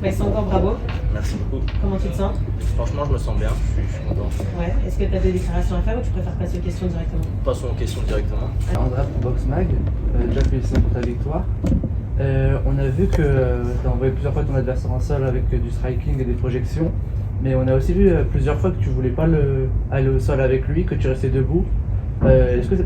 reste encore bravo. Merci beaucoup. Comment tu te sens? Franchement, je me sens bien, je suis content. Ouais. Est-ce que tu as des déclarations à faire ou tu préfères passer aux questions directement? Passons aux questions directement. Andrea pour Boxmag, déjà félicitations pour ta victoire. On a vu que tu as envoyé plusieurs fois ton adversaire en sol avec du striking et des projections, mais on a aussi vu plusieurs fois que tu voulais pas aller au sol avec lui, que tu restais debout. Est-ce que c'est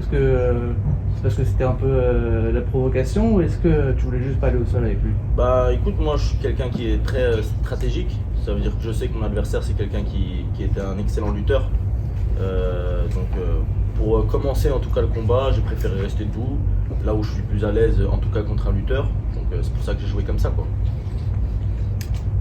parce que c'était un peu la provocation ou est-ce que tu voulais juste pas aller au sol avec lui? Bah écoute, moi je suis quelqu'un qui est très stratégique. Ça veut dire que je sais que mon adversaire c'est quelqu'un qui était un excellent lutteur. Pour commencer en tout cas le combat, j'ai préféré rester debout, là où je suis plus à l'aise en tout cas contre un lutteur. Donc c'est pour ça que j'ai joué comme ça quoi.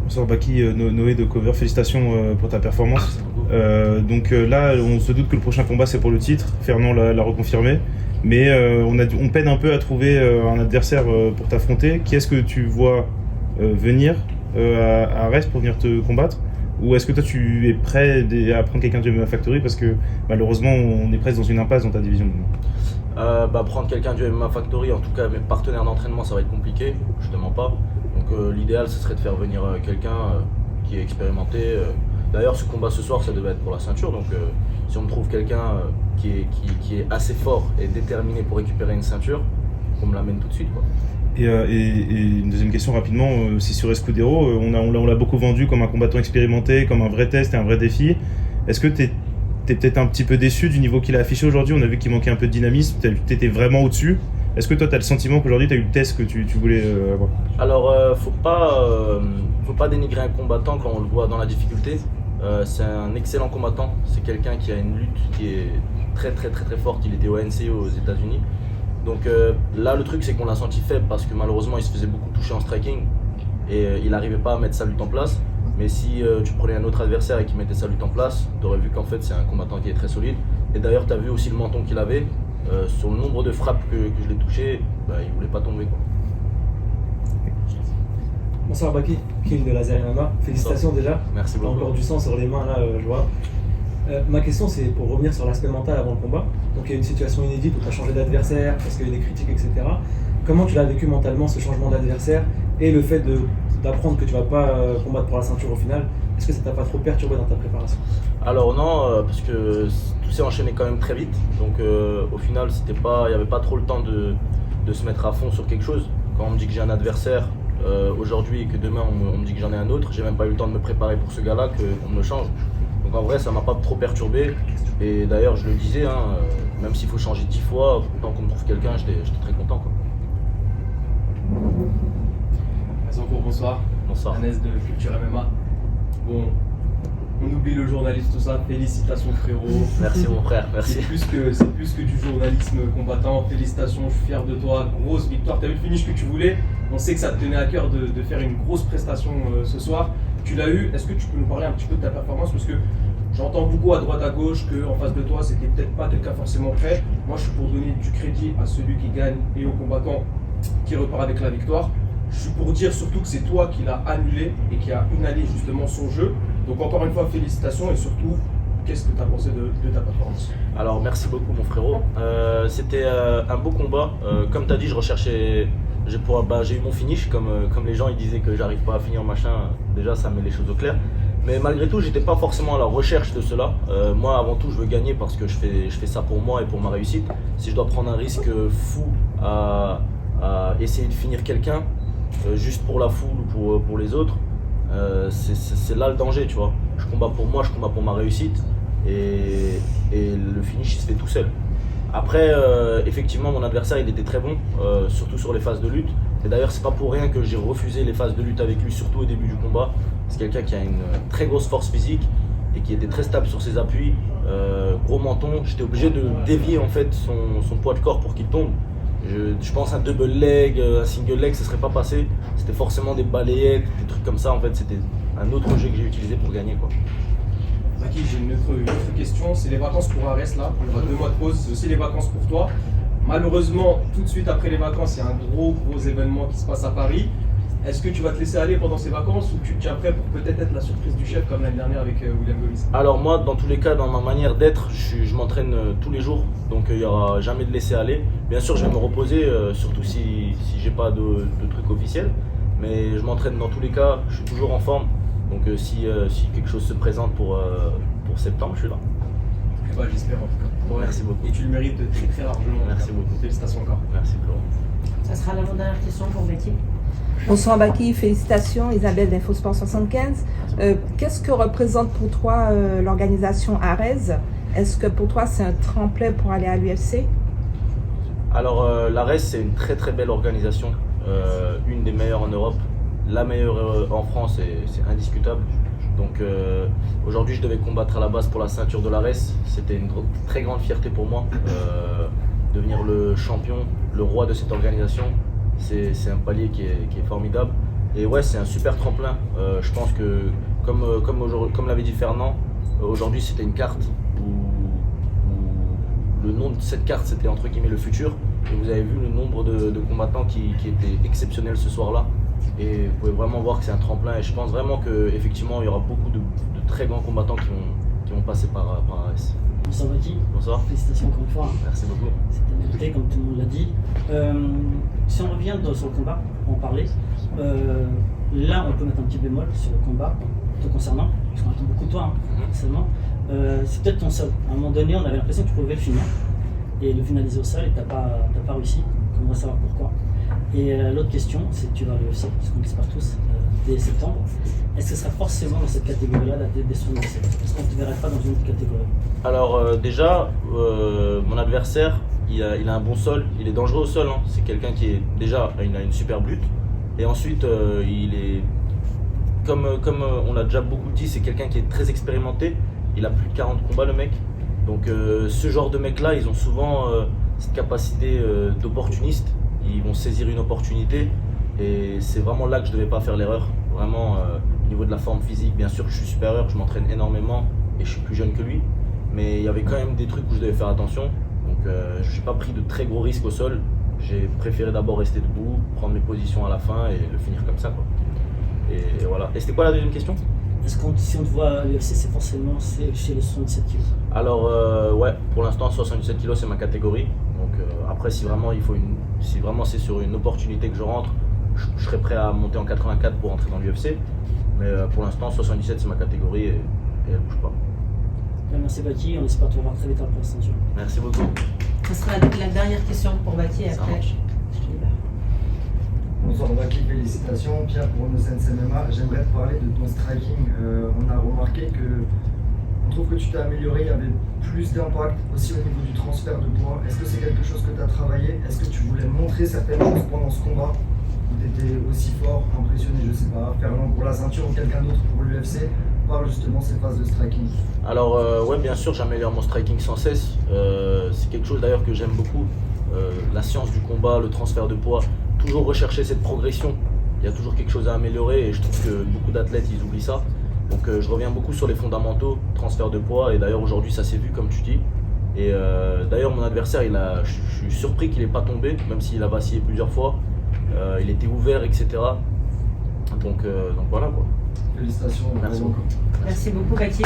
Bonsoir Baki, Noé de Cover, félicitations pour ta performance. Là, on se doute que le prochain combat c'est pour le titre, Fernand l'a reconfirmé, mais on peine un peu à trouver un adversaire pour t'affronter. Qui est-ce que tu vois venir à Reims pour venir te combattre? Ou est-ce que toi tu es prêt à prendre quelqu'un du MMA Factory parce que malheureusement on est presque dans une impasse dans ta division? Prendre quelqu'un du MMA Factory, en tout cas mes partenaires d'entraînement ça va être compliqué, je te mens pas. Donc l'idéal ce serait de faire venir quelqu'un qui est expérimenté. D'ailleurs ce combat ce soir ça devait être pour la ceinture, donc si on me trouve quelqu'un qui est assez fort et déterminé pour récupérer une ceinture, on me l'amène tout de suite quoi. Et une deuxième question rapidement, c'est sur Escudero, on l'a beaucoup vendu comme un combattant expérimenté, comme un vrai test et un vrai défi. Est-ce que t'es peut-être un petit peu déçu du niveau qu'il a affiché aujourd'hui? On a vu qu'il manquait un peu de dynamisme, t'étais vraiment au-dessus. Est-ce que toi tu as le sentiment qu'aujourd'hui tu as eu le test que tu voulais avoir? Alors faut pas dénigrer un combattant quand on le voit dans la difficulté. C'est un excellent combattant, c'est quelqu'un qui a une lutte qui est très forte, il était au NCO aux États-Unis. Donc là le truc c'est qu'on l'a senti faible parce que malheureusement il se faisait beaucoup toucher en striking et il n'arrivait pas à mettre sa lutte en place. Mais si tu prenais un autre adversaire et qu'il mettait sa lutte en place, tu aurais vu qu'en fait c'est un combattant qui est très solide. Et d'ailleurs tu as vu aussi le menton qu'il avait, sur le nombre de frappes que je l'ai touché, il voulait pas tomber quoi. Bonsoir Baki, King de Laser MMA, félicitations déjà. Merci T'as beaucoup. encore du sang sur les mains là, je vois. Ma question c'est pour revenir sur l'aspect mental avant le combat. Donc il y a une situation inédite où tu as changé d'adversaire parce qu'il y a eu des critiques, etc. Comment tu l'as vécu mentalement ce changement d'adversaire et le fait d'apprendre que tu vas pas combattre pour la ceinture au final? Est-ce que ça t'a pas trop perturbé dans ta préparation? Alors non, parce que tout s'est enchaîné quand même très vite. Donc au final, il n'y avait pas trop le temps de se mettre à fond sur quelque chose. Quand on me dit que j'ai un adversaire aujourd'hui et que demain on me dit que j'en ai un autre, j'ai même pas eu le temps de me préparer pour ce gars-là qu'on me change. Donc en vrai, ça m'a pas trop perturbé. Et d'ailleurs, je le disais, même s'il faut changer 10 fois, tant qu'on me trouve quelqu'un, j'étais très content quoi. Bonsoir. Bonsoir. Hannes de Culture MMA. Bon, on oublie le journalisme, tout ça. Félicitations frérot. Merci mon frère, merci. C'est plus que du journalisme combattant. Félicitations, je suis fier de toi. Grosse victoire. Tu as eu le finish que tu voulais. On sait que ça te tenait à cœur de faire une grosse prestation ce soir. Tu l'as eu. Est-ce que tu peux nous parler un petit peu de ta performance? Parce que j'entends beaucoup à droite à gauche qu'en face de toi, c'était peut-être pas quelqu'un forcément prêt. Moi, je suis pour donner du crédit à celui qui gagne et au combattant qui repart avec la victoire. Je suis pour dire surtout que c'est toi qui l'as annulé et qui a inhalé justement son jeu. Donc encore une fois, félicitations et surtout, qu'est-ce que tu as pensé de ta performance? Alors merci beaucoup mon frérot. C'était un beau combat. Comme tu as dit, j'ai eu mon finish. Comme les gens ils disaient que j'arrive pas à finir machin, déjà ça met les choses au clair. Mais malgré tout, j'étais pas forcément à la recherche de cela. Moi avant tout, je veux gagner parce que je fais ça pour moi et pour ma réussite. Si je dois prendre un risque fou à essayer de finir quelqu'un, juste pour la foule ou pour les autres, c'est là le danger, tu vois. Je combats pour moi, je combats pour ma réussite et le finish il se fait tout seul. Après, effectivement, mon adversaire il était très bon, surtout sur les phases de lutte. Et d'ailleurs, c'est pas pour rien que j'ai refusé les phases de lutte avec lui, surtout au début du combat. C'est quelqu'un qui a une très grosse force physique et qui était très stable sur ses appuis, gros menton. J'étais obligé de dévier en fait son poids de corps pour qu'il tombe. Je pense un double leg, un single leg, ça serait pas passé. C'était forcément des balayettes, des trucs comme ça. En fait, c'était un autre jeu que j'ai utilisé pour gagner, quoi. Maki, j'ai une autre question. C'est les vacances pour Arès là. Il y aura 2 mois de pause. C'est aussi les vacances pour toi. Malheureusement, tout de suite après les vacances, il y a un gros événement qui se passe à Paris. Est-ce que tu vas te laisser aller pendant ces vacances ou tu te tiens prêt pour peut-être être la surprise du chef comme l'année dernière avec William Gomis? Alors moi, dans tous les cas, dans ma manière d'être, je m'entraîne tous les jours, donc il n'y aura jamais de laisser aller. Bien sûr, je vais me reposer, surtout si j'ai pas de truc officiel. Mais je m'entraîne dans tous les cas, je suis toujours en forme. Donc si quelque chose se présente pour septembre, je suis là. Eh ben, j'espère en tout cas. Bon, merci beaucoup. Et tu le mérites très largement. Merci beaucoup. Félicitations encore. Merci Florent. Ça sera l'avant-dernière question pour Betty. Bonsoir Baki, félicitations Isabelle d'Infosport 75. Qu'est-ce que représente pour toi l'organisation ARES? Est-ce que pour toi c'est un tremplin pour aller à l'UFC? Alors l'ARES c'est une très très belle organisation, une des meilleures en Europe, la meilleure en France et c'est indiscutable. Donc aujourd'hui je devais combattre à la base pour la ceinture de l'ARES, c'était une très grande fierté pour moi. Devenir le champion, le roi de cette organisation, c'est un palier qui est formidable. Et ouais, c'est un super tremplin. Je pense que, comme l'avait dit Fernand, aujourd'hui c'était une carte où le nom de cette carte c'était entre guillemets le futur. Et vous avez vu le nombre de combattants qui étaient exceptionnels ce soir-là. Et vous pouvez vraiment voir que c'est un tremplin. Et je pense vraiment qu'effectivement il y aura beaucoup de très grands combattants qui vont passer par ARES. Bonsoir Baki. Bonsoir. Félicitations encore une fois. Merci beaucoup. C'était mérité comme tout le monde l'a dit. Si on revient sur le combat, on en parlait. Là, on peut mettre un petit bémol sur le combat te concernant, parce qu'on attend beaucoup de toi, seulement. C'est peut-être ton seul. À un moment donné, on avait l'impression que tu pouvais le finir. Et le finaliser au sol, et t'as pas réussi. On va savoir pourquoi. Et l'autre question, c'est que tu vas à l'UFC, ce qu'on espère tous, dès septembre. Est-ce que ce sera forcément dans cette catégorie-là la destination de l'UFC? Est-ce qu'on ne te verrait pas dans une autre catégorie? Alors déjà, mon adversaire, il a un bon sol, il est dangereux au sol. Hein. C'est quelqu'un qui est déjà il a une super lutte. Et ensuite, il est comme on l'a déjà beaucoup dit, c'est quelqu'un qui est très expérimenté. Il a plus de 40 combats le mec. Donc ce genre de mec-là, ils ont souvent cette capacité d'opportuniste. Ils vont saisir une opportunité. Et c'est vraiment là que je ne devais pas faire l'erreur. Vraiment, au niveau de la forme physique, bien sûr que je suis supérieur, je m'entraîne énormément et je suis plus jeune que lui. Mais il y avait quand même des trucs où je devais faire attention. Donc je n'ai pas pris de très gros risques au sol. J'ai préféré d'abord rester debout, prendre mes positions à la fin et le finir comme ça, quoi. Et voilà. Et c'était quoi la deuxième question? Est-ce que si on te voit à l'UFC, c'est forcément chez les 77 kg? Alors ouais, pour l'instant 77 kg c'est ma catégorie. Donc après si vraiment c'est sur une opportunité que je rentre, je serais prêt à monter en 84 pour entrer dans l'UFC. Mais pour l'instant 77 c'est ma catégorie et elle bouge pas. Merci Baki, on espère te revoir très vite à la prochaine ceinture. Merci beaucoup. Ce sera la dernière question pour Baki et Ça après marche. je te libère. Bonsoir Baki, félicitations. Pierre pour Innocence MMA. J'aimerais te parler de ton striking. On a remarqué que on trouve que tu t'es amélioré, il y avait plus d'impact aussi au niveau du transfert de poids. Est-ce que c'est quelque chose que tu as travaillé? Est-ce que tu voulais montrer certaines choses pendant ce combat où tu étais aussi fort, impressionné, je sais pas, Fernand pour la ceinture ou quelqu'un d'autre pour l'UFC? Parle justement ces phases de striking. Alors ouais bien sûr j'améliore mon striking sans cesse. C'est quelque chose d'ailleurs que j'aime beaucoup. La science du combat, le transfert de poids, toujours rechercher cette progression. Il y a toujours quelque chose à améliorer et je trouve que beaucoup d'athlètes ils oublient ça. Donc je reviens beaucoup sur les fondamentaux, transfert de poids et d'ailleurs aujourd'hui ça s'est vu comme tu dis. Et d'ailleurs mon adversaire je suis surpris qu'il n'ait pas tombé même s'il a vacillé plusieurs fois. Il était ouvert etc. Donc voilà quoi. Félicitations. Merci beaucoup. Merci beaucoup Baki.